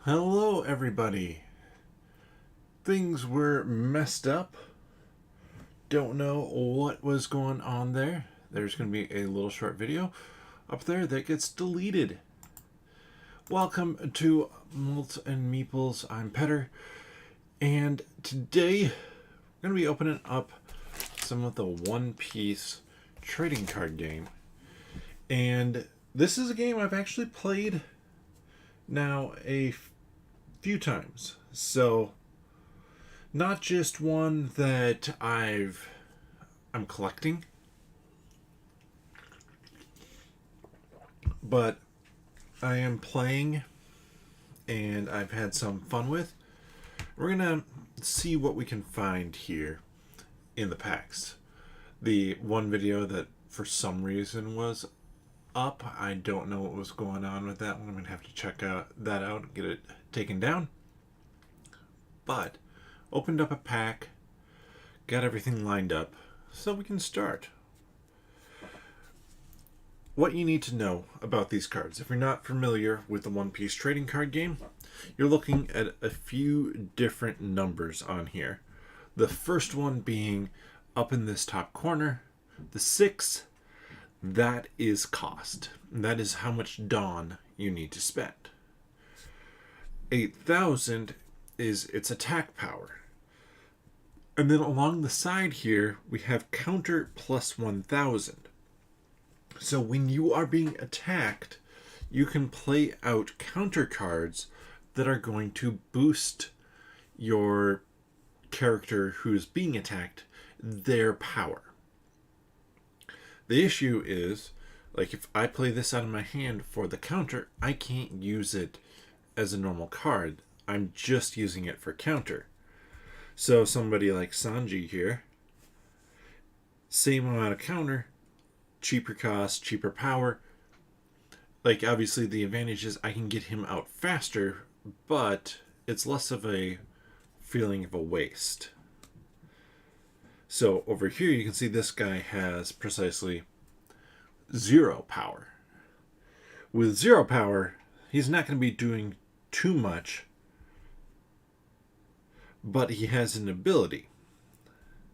Hello, everybody. Things were messed up. Don't know what was going on there. There's going to be a little short video up there that gets deleted. Welcome to Malt and Meeples. I'm Petter, and today we're going to be opening up some of the One Piece trading card game. And this is a game I've actually played now a few times. So not just one that I'm collecting, but I am playing and I've had some fun with. We're gonna see what we can find here in the packs. The one video that for some reason was up, I don't know what was going on with that one. I'm gonna have to check that out and get it taken down. But opened up a pack, got everything lined up, so we can start. What you need to know about these cards, if you're not familiar with the One Piece trading card game, you're looking at a few different numbers on here. The first one being up in this top corner, the 6, that is cost. That is how much Dawn you need to spend. 8,000 is its attack power. And then along the side here, we have counter plus 1,000. So when you are being attacked, you can play out counter cards that are going to boost your character who's being attacked, their power. The issue is, like if I play this out of my hand for the counter, I can't use it as a normal card. I'm just using it for counter. So somebody like Sanji here, same amount of counter, cheaper cost, cheaper power. Like obviously the advantage is I can get him out faster, but it's less of a feeling of a waste. So over here you can see this guy has precisely 0 power. With 0 power, he's not going to be doing too much, but he has an ability.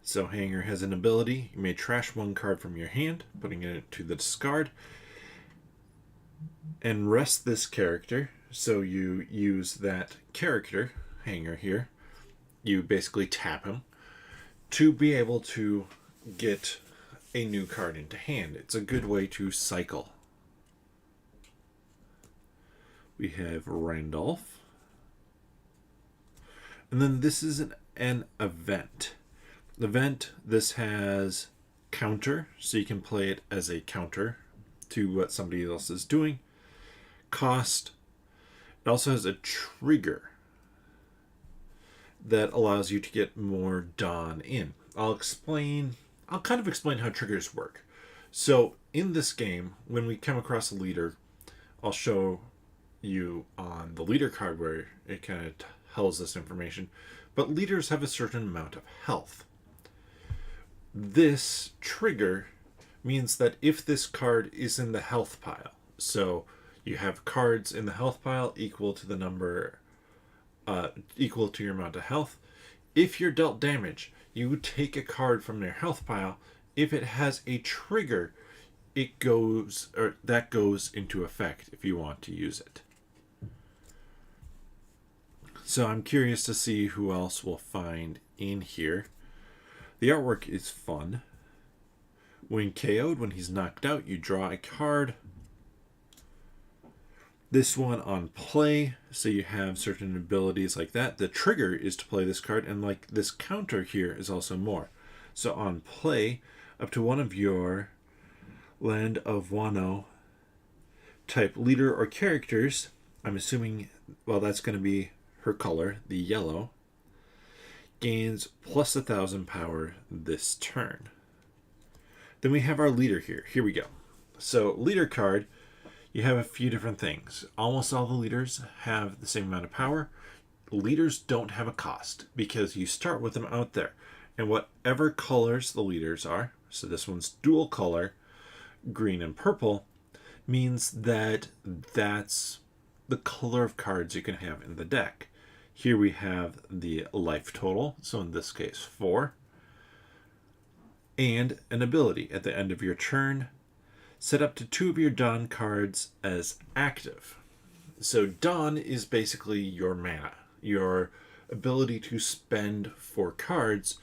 So Hanger has an ability. You may trash one card from your hand, putting it to the discard, and rest this character. So you use that character, Hanger here, you basically tap him to be able to get a new card into hand. It's a good way to cycle. We have Randolph. And then this is an event. This has counter, so you can play it as a counter to what somebody else is doing. Cost. It also has a trigger that allows you to get more Dawn in. I'll kind of explain how triggers work. So in this game, when we come across a leader, I'll show you on the leader card where it kind of tells this information, but leaders have a certain amount of health. This trigger means that if this card is in the health pile, so you have cards in the health pile equal to the number, equal to your amount of health, if you're dealt damage, you take a card from your health pile. If it has a trigger, that goes into effect if you want to use it. So I'm curious to see who else we'll find in here. The artwork is fun. When KO'd, when he's knocked out, you draw a card. This one on play, so you have certain abilities like that. The trigger is to play this card, and like this counter here is also more. So on play, up to one of your Land of Wano type leader or characters, I'm assuming, well, that's going to be her color, the yellow, gains plus 1,000 power this turn. Then we have our leader here. Here we go. So leader card, you have a few different things. Almost all the leaders have the same amount of power. Leaders don't have a cost because you start with them out there. And whatever colors the leaders are, so this one's dual color, green and purple, means that that's the color of cards you can have in the deck. Here we have the life total, so in this case 4, and an ability. At the end of your turn, set up to 2 of your Dawn cards as active. So Dawn is basically your mana, your ability to spend 4 cards.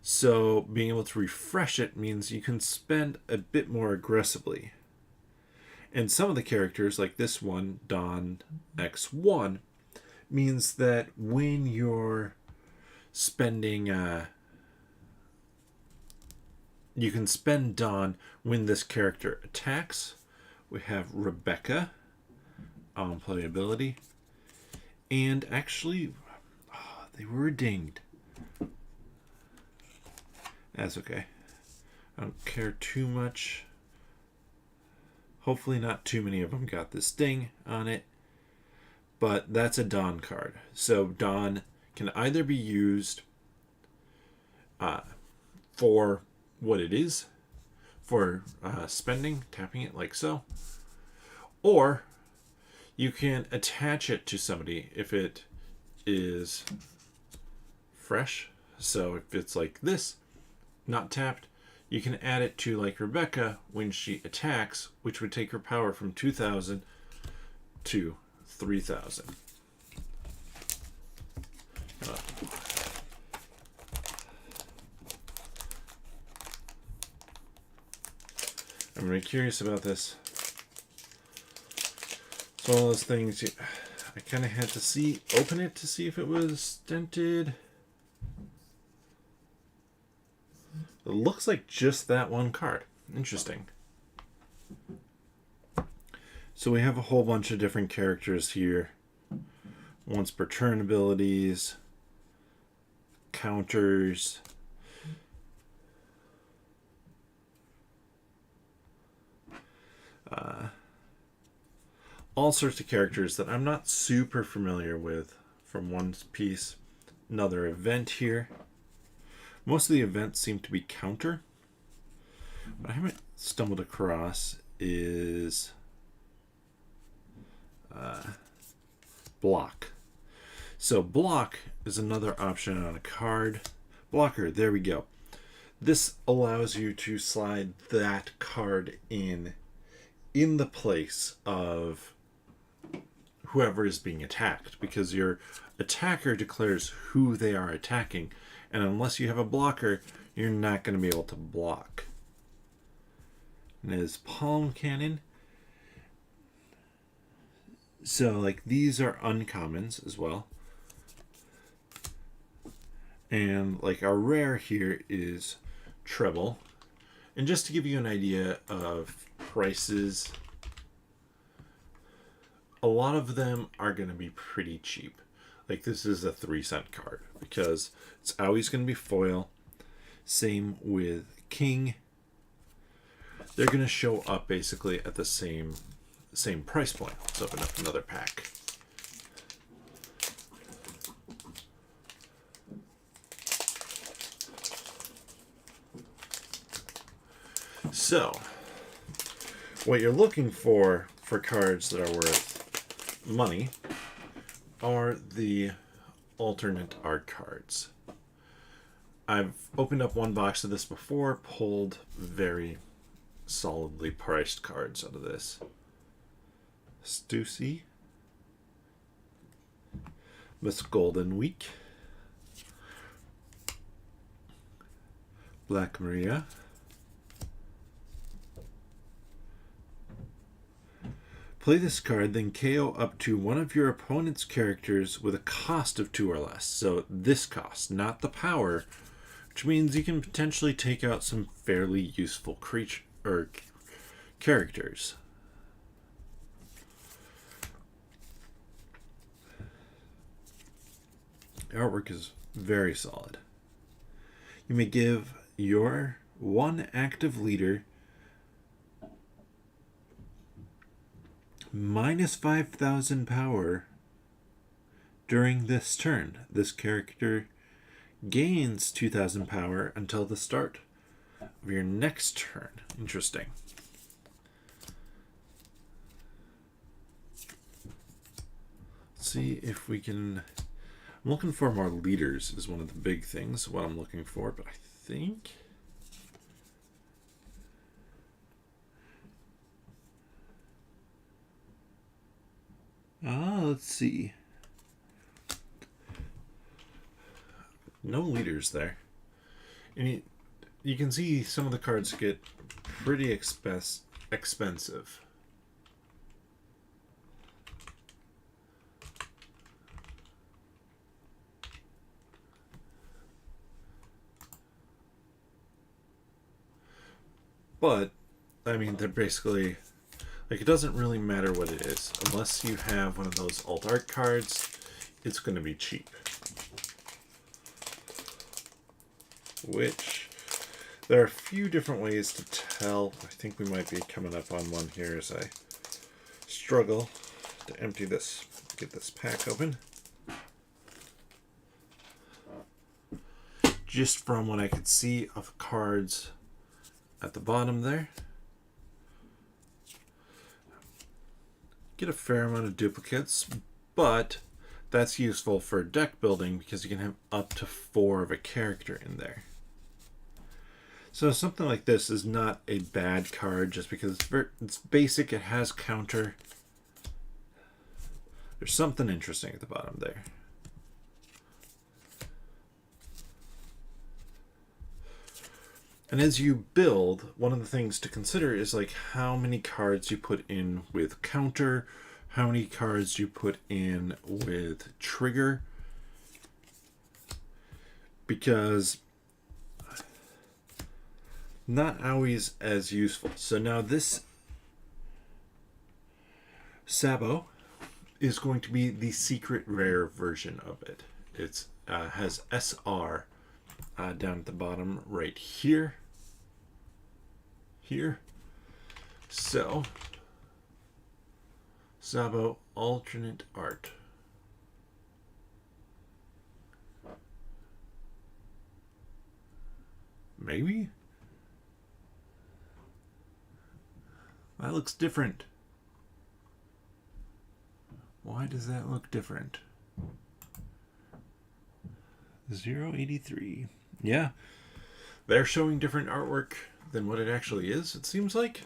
So being able to refresh it means you can spend a bit more aggressively. And some of the characters, like this one, Dawn X1, means that when you're spending, you can spend Dawn when this character attacks. We have Rebecca on playability. And actually, they were dinged. That's okay. I don't care too much. Hopefully not too many of them got this ding on it. But that's a Dawn card. So Dawn can either be used for what it is, for spending, tapping it like so, or you can attach it to somebody if it is fresh. So if it's like this, not tapped, you can add it to like Rebecca when she attacks, which would take her power from 2,000 to 3,000. I'm really curious about this. It's one of those things I kind of had to open it to see if it was dented. It looks like just that one card. Interesting. So we have a whole bunch of different characters here. Once per turn abilities, counters, all sorts of characters that I'm not super familiar with from One Piece. Another event here. Most of the events seem to be counter. What I haven't stumbled across is block. So block is another option on a card. Blocker, there we go. This allows you to slide that card in the place of whoever is being attacked, because your attacker declares who they are attacking, and unless you have a blocker, you're not going to be able to block. And his palm cannon. So like these are uncommons as well. And like our rare here is treble. And just to give you an idea of prices, a lot of them are going to be pretty cheap. Like this is a 3-cent card because it's always going to be foil. Same with King. They're going to show up basically at the same price point. Let's open up another pack. So, what you're looking for cards that are worth money are the alternate art cards. I've opened up one box of this before, pulled very solidly priced cards out of this. Stussy, Miss Golden Week, Black Maria, play this card, then KO up to one of your opponent's characters with a cost of 2 or less. So this cost, not the power, which means you can potentially take out some fairly useful characters. The artwork is very solid. You may give your one active leader minus 5,000 power during this turn. This character gains 2,000 power until the start of your next turn. Interesting. see if we can... I'm looking for more leaders is one of the big things, what I'm looking for, but I think... let's see. No leaders there. And you can see some of the cards get pretty expensive. But, I mean, they're basically... Like, it doesn't really matter what it is. Unless you have one of those alt art cards, it's going to be cheap. Which, there are a few different ways to tell. I think we might be coming up on one here as I struggle to empty this, get this pack open. Just from what I could see of cards at the bottom there. Get a fair amount of duplicates, but that's useful for deck building because you can have up to 4 of a character in there. So something like this is not a bad card just because it's basic, it has counter. There's something interesting at the bottom there. And as you build, one of the things to consider is like how many cards you put in with counter, how many cards you put in with trigger. Because not always as useful. So now this Sabo is going to be the secret rare version of it. It has SR down at the bottom right here. So, Sabo alternate art. Maybe? That looks different. Why does that look different? 083. Yeah. They're showing different artwork than what it actually is, it seems like.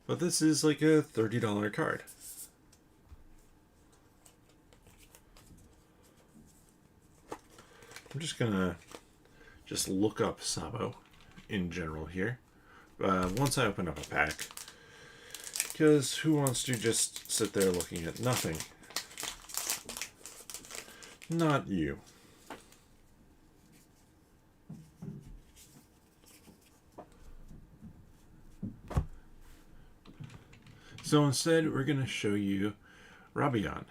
But this is like a $30 card. I'm just gonna look up Sabo in general here. Once I open up a pack. Because who wants to just sit there looking at nothing? Not you. So instead, we're going to show you Rabian.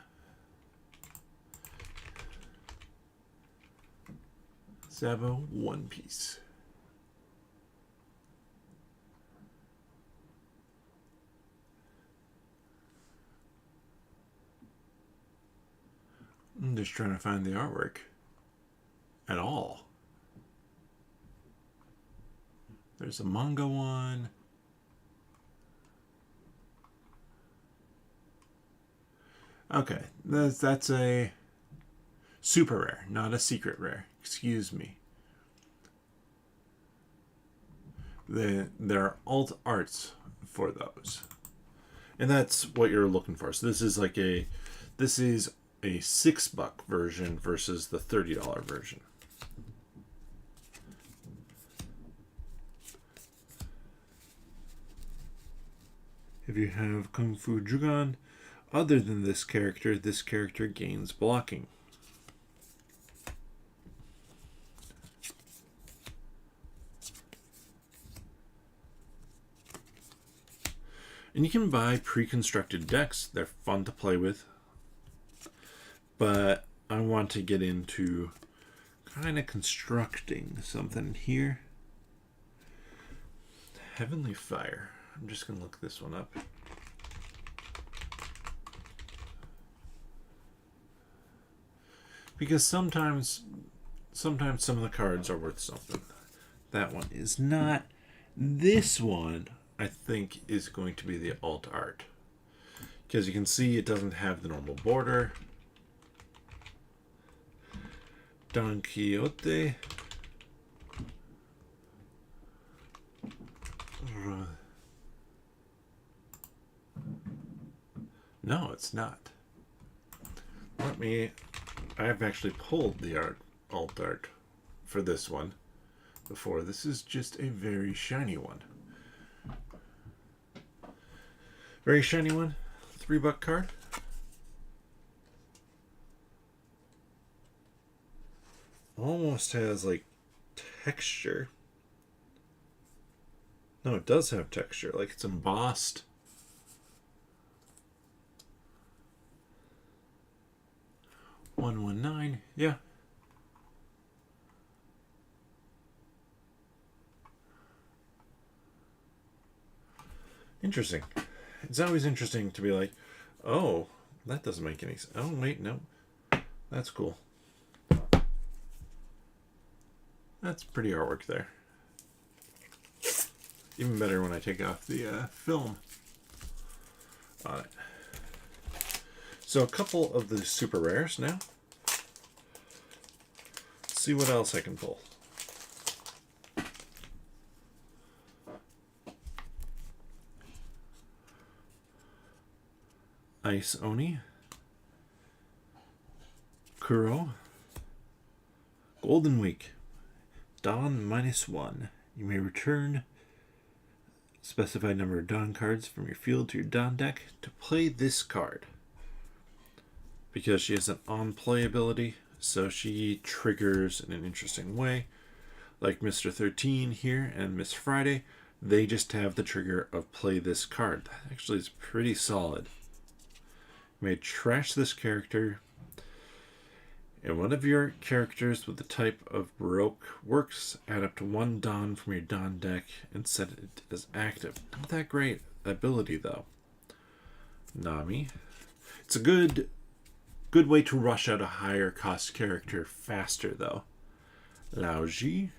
Sabo One Piece. I'm just trying to find the artwork at all. There's a manga one. Okay, that's a super rare, not a secret rare. Excuse me. There are alt arts for those, and that's what you're looking for. So this is like a $6 version versus the $30 version. If you have Kung Fu Jugan, other than this character gains blocking. And you can buy pre-constructed decks. They're fun to play with. But I want to get into kind of constructing something here. Heavenly Fire. I'm just going to look this one up. Because sometimes some of the cards are worth something. That one is not. This one, I think, is going to be the alt art. Because you can see it doesn't have the normal border. Don Quixote. No, it's not. I've actually pulled the alt art for this one before. This is just a very shiny one. Very shiny one. $3 card. Almost has like texture. No, it does have texture. Like it's embossed. $119. Yeah. Interesting. It's always interesting to be like, oh, that doesn't make any sense. Oh, wait, no. That's cool. That's pretty artwork there. Even better when I take off the film on it. So a couple of the super rares now. Let's see what else I can pull. Ice Oni. Kuro. Golden Week. Dawn -1. You may return specified number of Dawn cards from your field to your Dawn deck to play this card. Because she has an on-play ability, so she triggers in an interesting way. Like Mr. 13 here and Miss Friday, they just have the trigger of play this card. That actually is pretty solid. You may trash this character, and one of your characters with the type of Baroque works, add up to 1 Dawn from your Dawn deck and set it as active. Not that great ability though. Nami. It's a good way to rush out a higher cost character faster though. Lao Ji.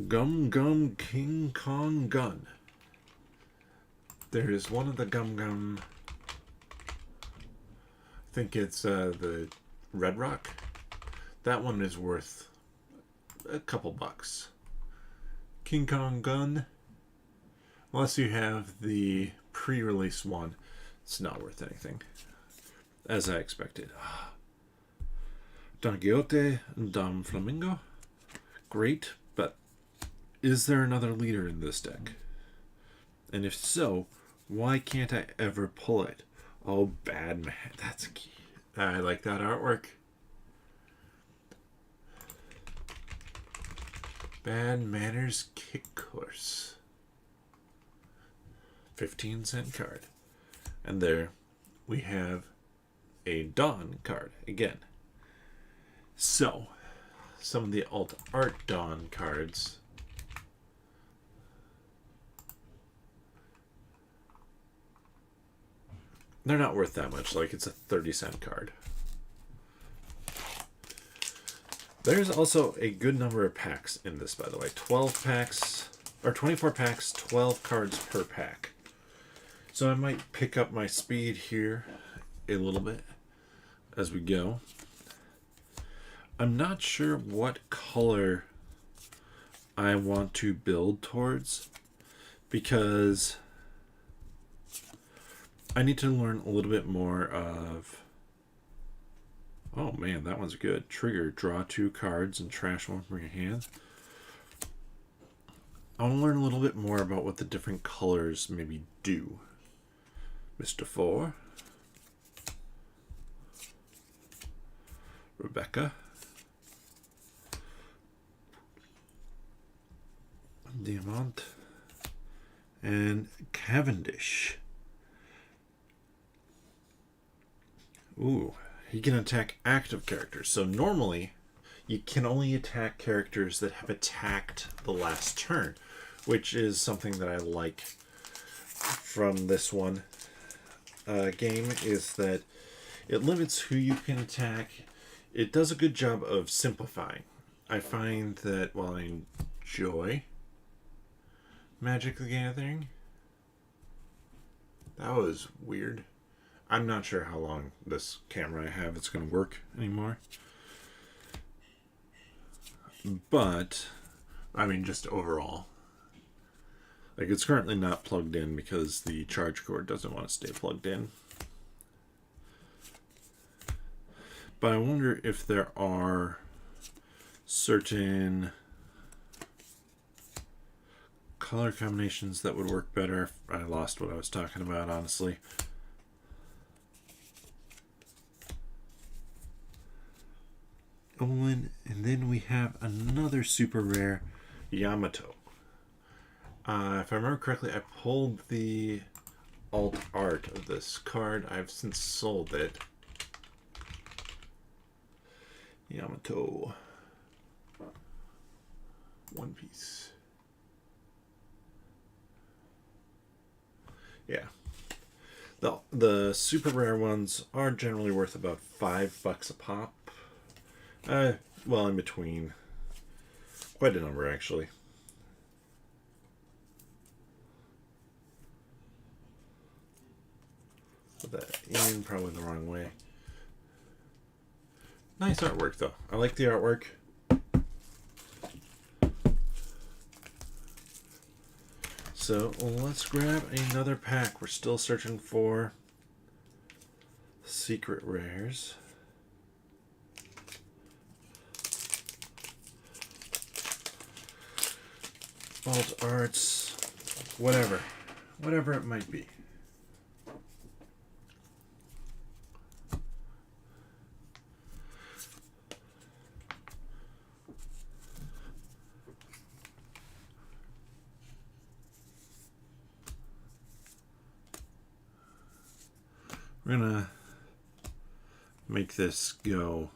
Gum Gum King Kong Gun. There is one of the Gum Gum. I think it's the Red Rock. That one is worth a couple bucks. King Kong Gun. Unless you have the pre-release one, it's not worth anything. As I expected. Don Quixote and Dom Flamingo. Great, but is there another leader in this deck? And if so, why can't I ever pull it? Oh, bad man. That's key. I like that artwork. Bad Manners Kick Course. 15-cent card. And there we have a Dawn card again. So, some of the alt art Dawn cards. They're not worth that much. Like, it's a 30-cent card. There's also a good number of packs in this, by the way. 12 packs, or 24 packs, 12 cards per pack. So I might pick up my speed here a little bit as we go. I'm not sure what color I want to build towards, because I need to learn a little bit more of... Oh man, that one's good. Trigger, draw 2 cards and trash 1 from your hand. I want to learn a little bit more about what the different colors maybe do. Mr. 4. Rebecca. Diamant. And Cavendish. Ooh, he can attack active characters. So normally, you can only attack characters that have attacked the last turn, which is something that I like from this one game, is that it limits who you can attack. It does a good job of simplifying. I find that while I enjoy Magic the Gathering, That was weird. I'm not sure how long this camera I have is going to work anymore. But, I mean, just overall. Like, it's currently not plugged in because the charge cord doesn't want to stay plugged in. But I wonder if there are certain color combinations that would work better. I lost what I was talking about, honestly. And then we have another super rare Yamato. If I remember correctly, I pulled the alt art of this card. I've since sold it. Yamato. One Piece. Yeah. The super rare ones are generally worth about $5 a pop. Well, in between. Quite a number, actually. Put that in probably the wrong way. Nice artwork, though. I like the artwork. So let's grab another pack. We're still searching for secret rares. Alt arts, whatever it might be. We're gonna make this go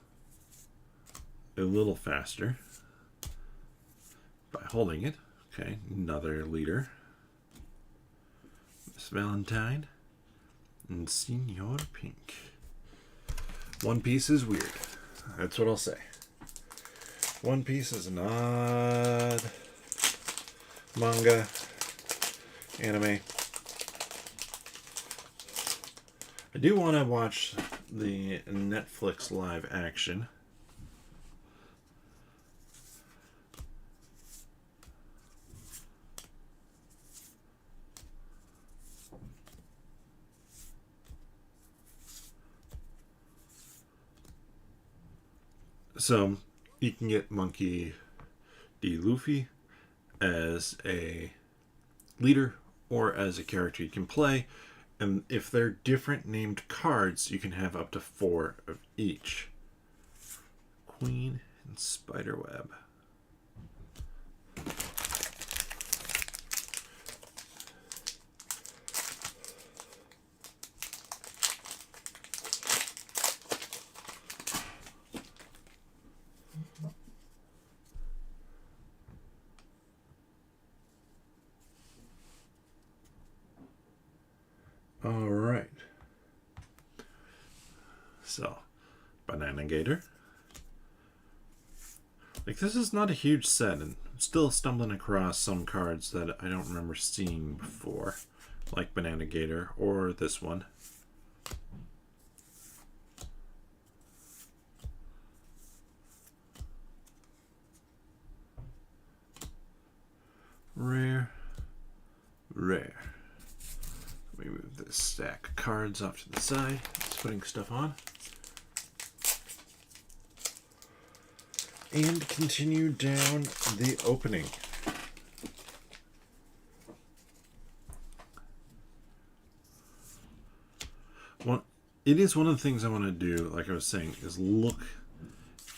a little faster by holding it. Okay, another leader. Miss Valentine and Senor Pink. One Piece is weird. That's what I'll say. One Piece is an odd manga, anime. I do want to watch the Netflix live action. So you can get Monkey D. Luffy as a leader or as a character you can play. And if they're different named cards, you can have up to 4 of each. Queen and Spiderweb. All right. So, Banana Gator. Like, this is not a huge set, and I'm still stumbling across some cards that I don't remember seeing before, like Banana Gator or this one. Rare. Rare. Let me move this stack of cards off to the side. It's putting stuff on. And continue down the opening. It is one of the things I want to do, like I was saying, is look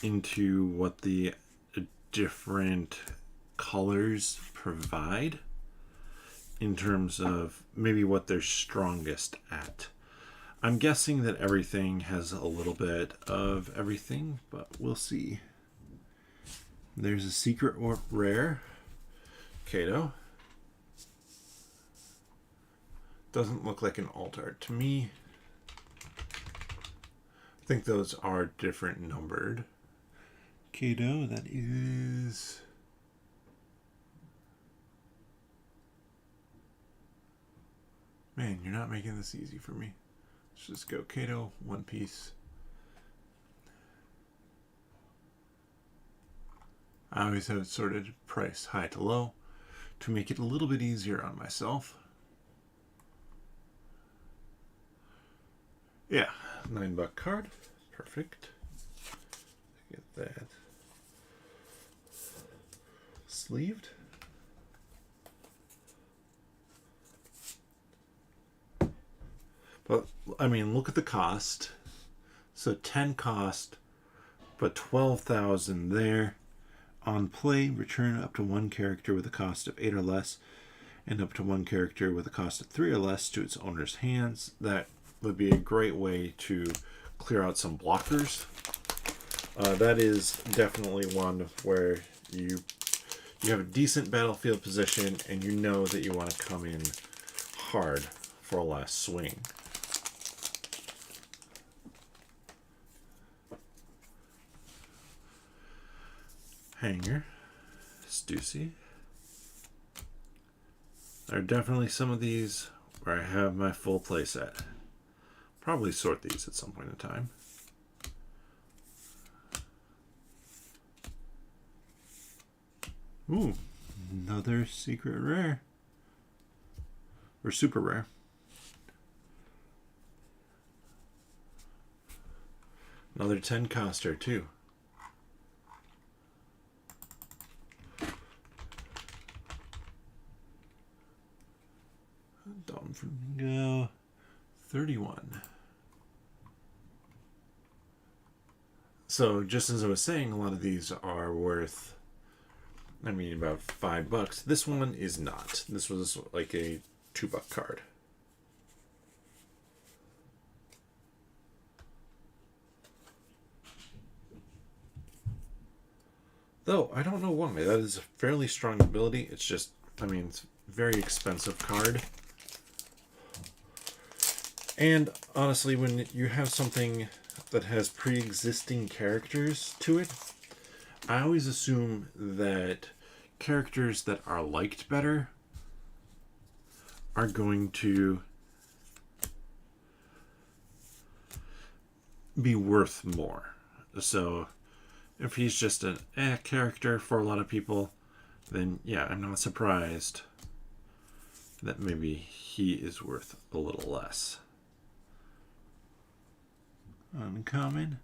into what the different colors provide in terms of maybe what they're strongest at. I'm guessing that everything has a little bit of everything, but we'll see. There's a secret or rare Kato. Doesn't look like an alt art to me. I think those are different numbered. Kato, that is... Man, you're not making this easy for me. Let's just go Kato, One Piece. I always have it sorted price high to low to make it a little bit easier on myself. Yeah, $9 card. Perfect. Get that sleeved. But, I mean, look at the cost. So 10 cost, but 12,000 there. On play, return up to one character with a cost of 8 or less, and up to one character with a cost of 3 or less to its owner's hands. That would be a great way to clear out some blockers. That is definitely one where you have a decent battlefield position and you know that you want to come in hard for a last swing. Hanger, Stussy. There are definitely some of these where I have my full play set. Probably sort these at some point in time. Ooh, another secret rare. Or super rare. Another 10 coster too. Go 31. So just as I was saying, a lot of these are worth, I mean, about $5. This one is not. This was like a $2 card. Though I don't know why. That is a fairly strong ability. It's just, I mean, it's a very expensive card. And honestly, when you have something that has pre-existing characters to it, I always assume that characters that are liked better are going to be worth more. So if he's just an character for a lot of people, then yeah, I'm not surprised that maybe he is worth a little less. Uncommon,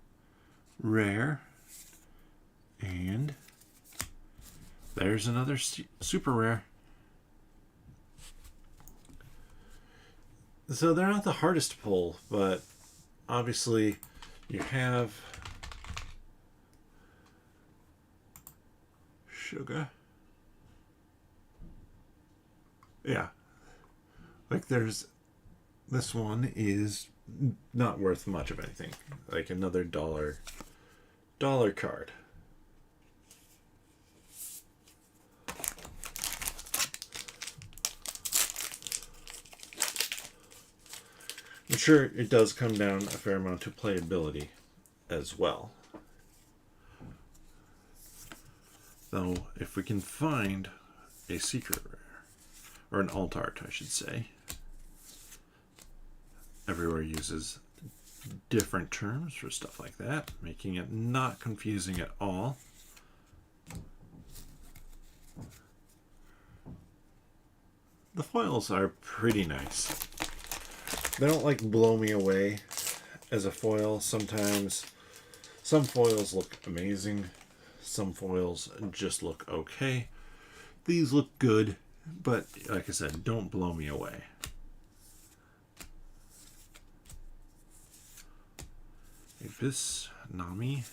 rare, and there's another super rare. So they're not the hardest to pull, but obviously you have Sugar. Yeah. Like there's, this one is not worth much of anything. Like another dollar card. I'm sure it does come down a fair amount to playability as well. Though, if we can find a secret rare, or an alt art, I should say. Everywhere uses different terms for stuff like that, making it not confusing at all. The foils are pretty nice. They don't like blow me away as a foil. Sometimes some foils look amazing. Some foils just look okay. These look good, but like I said, don't blow me away. Apis, Nami,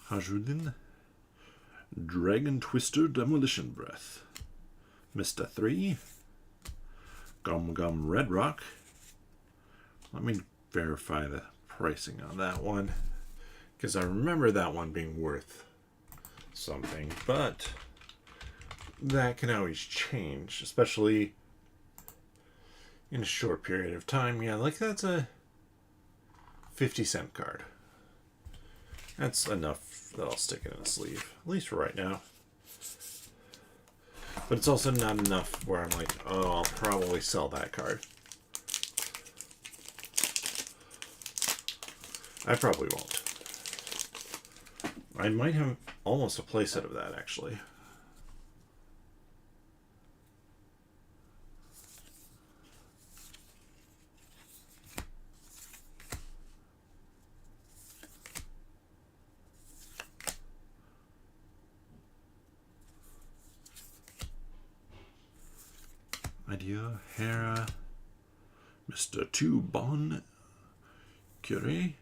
Hajudin, Dragon Twister Demolition Breath, Mr. 3, Gum Gum Red Rock. Let me verify the pricing on that one, because I remember that one being worth something, but that can always change, especially in a short period of time. Yeah, like that's a 50-cent card. That's enough that I'll stick it in a sleeve, at least for right now. But it's also not enough where I'm like, oh, I'll probably sell that card. I probably won't. I might have almost a playset of that, actually. Idea, Hera, Mr. Bon Curie.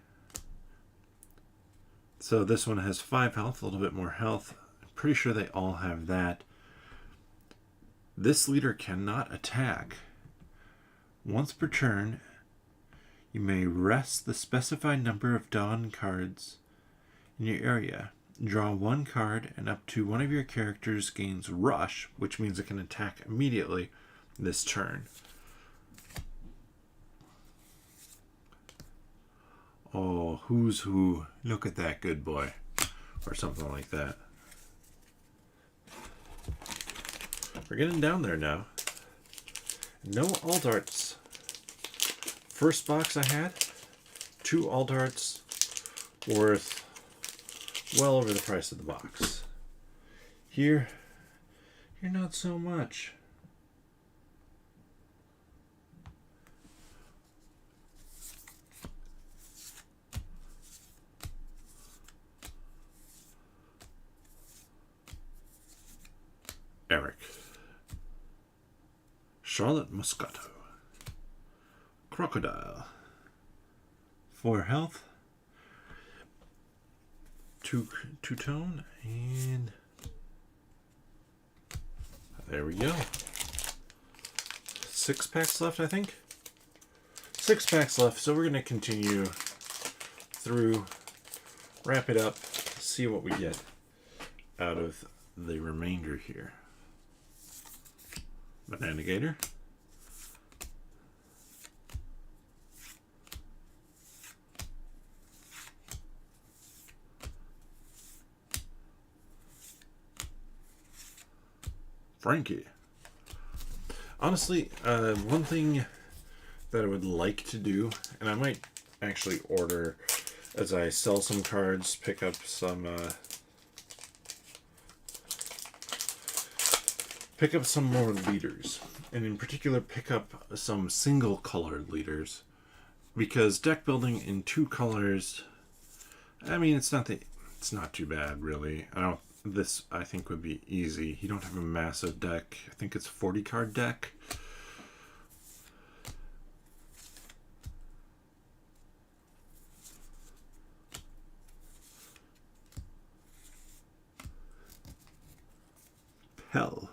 So this one has 5 health, a little bit more health. I'm pretty sure they all have that. This leader cannot attack. Once per turn, you may rest the specified number of Dawn cards in your area. Draw 1 card, and up to one of your characters gains Rush, which means it can attack immediately this turn. Oh, who's who? Look at that good boy. Or something like that. We're getting down there now. No alt arts. First box I had, 2 alt arts worth well over the price of the box. Here, not so much. Eric. Charlotte Moscato. Crocodile. 4 health. 2 tone. And there we go. 6 packs left, I think. 6 packs left, so we're going to continue through, wrap it up, see what we get out of the remainder here. Banana Gator. Frankie. Honestly, one thing that I would like to do, and I might actually order as I sell some cards, pick up some more leaders, and in particular pick up some single colored leaders, because deck building in 2 colors, I mean, it's not too bad really. This I think would be easy. You don't have a massive deck. I think it's a 40 card deck. Pell.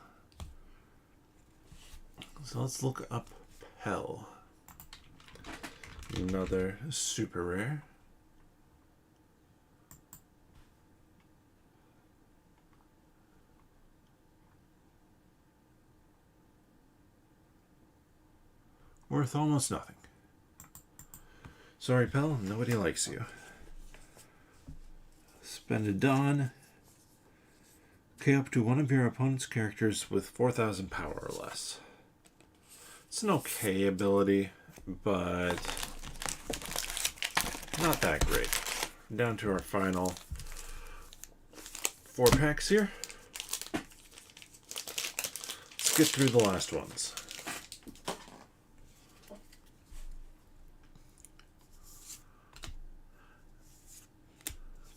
So let's look up Pell. Another super rare. Worth almost nothing. Sorry, Pell, nobody likes you. Spend a Dawn. Okay, up to one of your opponent's characters with 4,000 power or less. It's an okay ability, but not that great. Down to our final 4 packs here. Let's get through the last ones.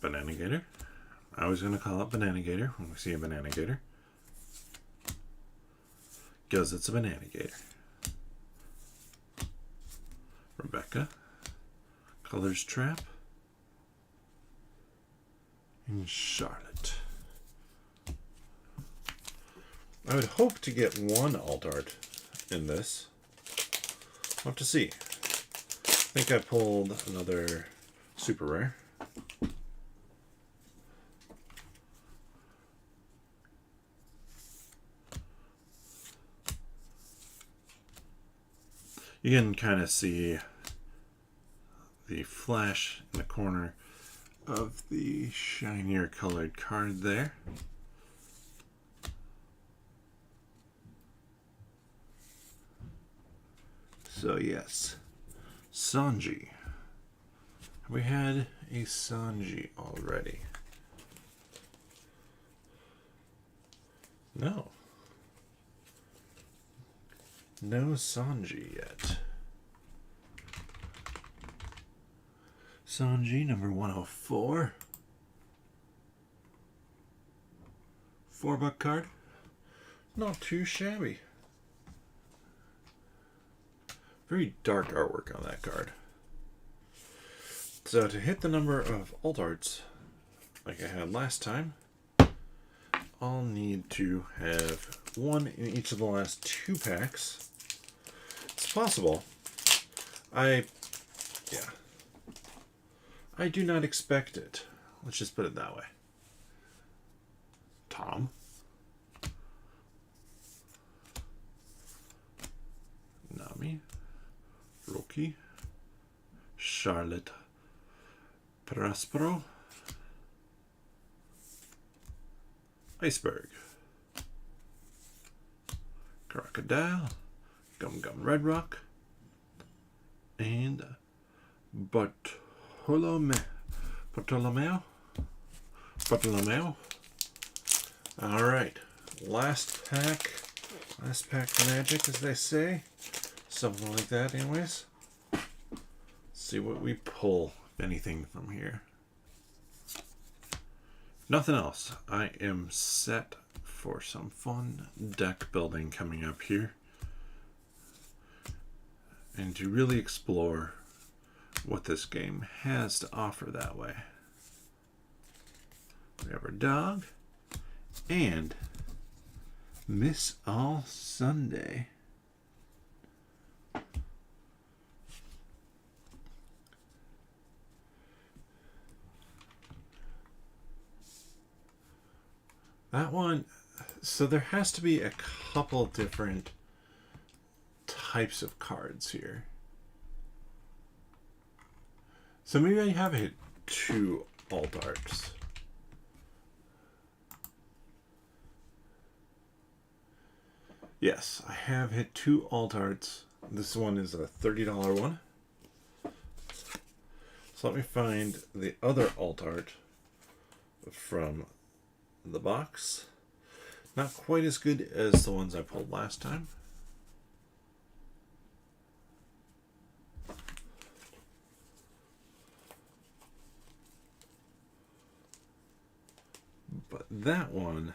Banana Gator. I was going to call it Banana Gator when we see a Banana Gator, because it's a Banana Gator. Rebecca. Colors Trap. And Charlotte. I would hope to get 1 alt art in this. We'll have to see. I think I pulled another super rare. You can kind of see the flash in the corner of the shinier colored card there. So yes, Sanji. Have we had a Sanji already? No. No Sanji yet. Sanji number 104. $4 card. Not too shabby. Very dark artwork on that card. So to hit the number of alt arts like I had last time, I'll need to have one in each of the last 2 packs. It's possible. I do not expect it. Let's just put it that way. Tom. Nami. Roki. Charlotte. Prospero. Iceberg. Crocodile. Gum Gum Red Rock. And Bartolomeo. Alright. Last pack magic, as they say. Something like that, anyways. Let's see what we pull, if anything, from here. Nothing else. I am set for some fun deck building coming up here. And to really explore what this game has to offer that way. We have our dog and Miss All Sunday. That one, so there has to be a couple different types of cards here. So maybe I have hit 2 alt arts. Yes, I have hit 2 alt arts. This one is a $30 one. So let me find the other alt art from the box. Not quite as good as the ones I pulled last time. But that one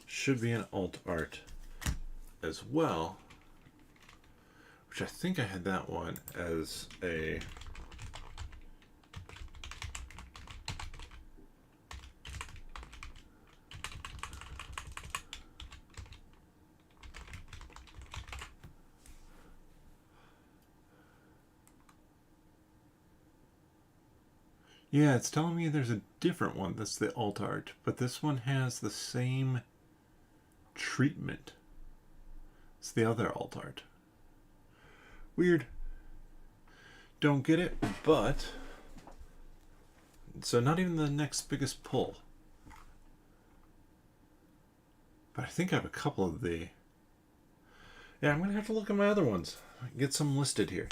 should be an alt art as well, which I think I had that one as a yeah, it's telling me there's a different one that's the alt art, but this one has the same treatment. It's the other alt art. Weird. Don't get it, but so not even the next biggest pull. But I think I have a couple of the. Yeah, I'm gonna have to look at my other ones. Get some listed here.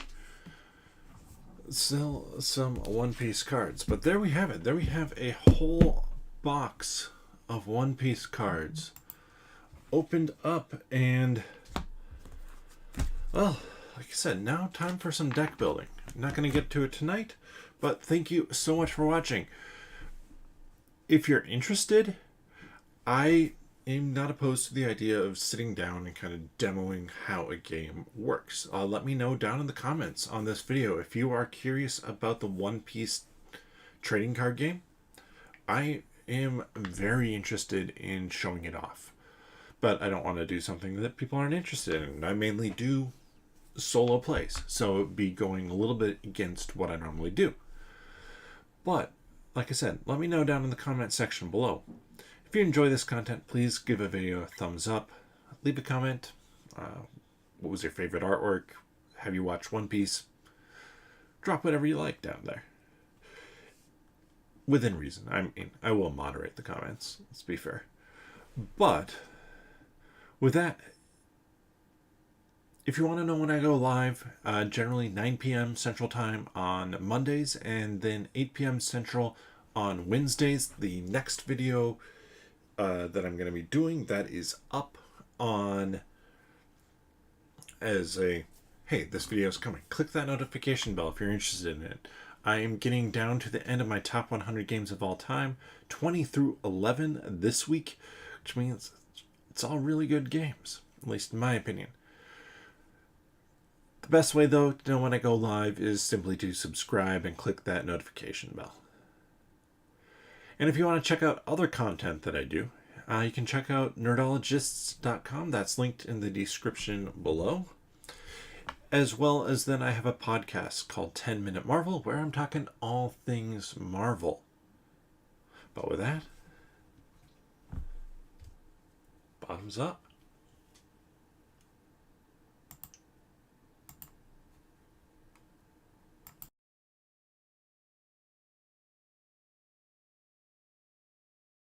Sell some One Piece cards. But there we have it. There we have a whole box of One Piece cards opened up, and well, like I said, now time for some deck building. I'm not going to get to it tonight, but thank you so much for watching. If you're interested, I am not opposed to the idea of sitting down and kind of demoing how a game works. Let me know down in the comments on this video if you are curious about the One Piece trading card game. I am very interested in showing it off, but I don't want to do something that people aren't interested in. I mainly do solo plays, so it'd be going a little bit against what I normally do. But like I said, let me know down in the comment section below. If you enjoy this content, please give a video a thumbs up. Leave a comment. What was your favorite artwork? Have you watched One Piece? Drop whatever you like down there. Within reason. I mean, I will moderate the comments. Let's be fair. But with that, If you want to know when I go live, generally 9 p.m. Central Time on Mondays, and then 8 p.m. Central on Wednesdays. The next video that I'm going to be doing, that is up on as a, hey, this video is coming. Click that notification bell if you're interested in it. I am getting down to the end of my top 100 games of all time, 20 through 11 this week, which means it's all really good games, at least in my opinion. The best way, though, to know when I go live is simply to subscribe and click that notification bell. And if you want to check out other content that I do, you can check out nerdologists.com. That's linked in the description below. As well as then I have a podcast called 10 Minute Marvel, where I'm talking all things Marvel. But with that, bottoms up.